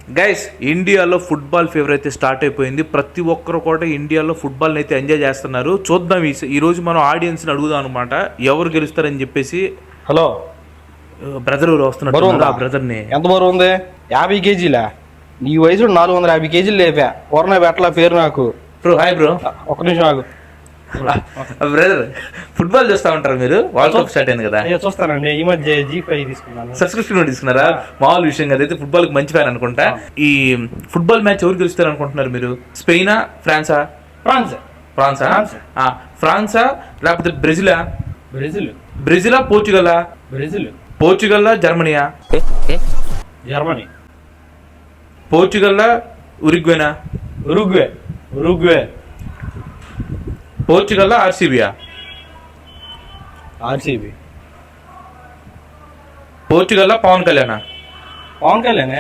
Guys, ఇండియాలో football fever అయితే start అయిపోయింది. ప్రతి ఒక్కరు కూడా ఇండియాలో ఫుట్బాల్ని అయితే ఎంజాయ్ చేస్తున్నారు. చూద్దాం ఈరోజు మనం ఆడియన్స్ని అడుగుదాం అనమాట, ఎవరు గెలుస్తారని చెప్పేసి. హలో బ్రదర్ ఎవరు వస్తున్నారు? ఆ బ్రదర్ని. ఎంత బరువు ఉంది? 50 కేజీలా? నీ వయసు 450 కేజీలు లేపా. పూర్ణ పెట్టలా పేరు నాకు. Bro hi bro. ఒక నిమిషం ఆగు. బ్రదర్, ఫుట్బాల్ చూస్తా ఉంటారు మీరు? వరల్డ్ కప్ స్టార్ట్ అయింది కదా. చూస్తానండి. ఈ మధ్య G5 తీసుకున్నాను. సబ్స్క్రిప్షన్ తీసుకున్నారా? మామూలు విషయం కదా. అయితే ఫుట్బాల్ కి మంచి ఫ్యాన్ అనుకుంటా. ఈ ఫుట్బాల్ మ్యాచ్ ఎవరు గెలుస్తారు అనుకుంటున్నారు మీరు? స్పెయినా, ఫ్రాన్సా? ఫ్రాన్సా? ఫ్రాన్సా లేకపోతే బ్రెజిలా? బ్రెజిలా, పోర్చుగలా? పోర్చుగల్లా, జర్మనీయా? జర్మనీ. పోర్చుగల్లా, ఉరుగ్వేనా? ఉరుగ్వే. పోర్చుగల్లా, ఆర్సీబీయా? ఆర్సీబీ. పోర్చుగల్లా, పవన్ కళ్యాణ్? పవన్ కళ్యాణ్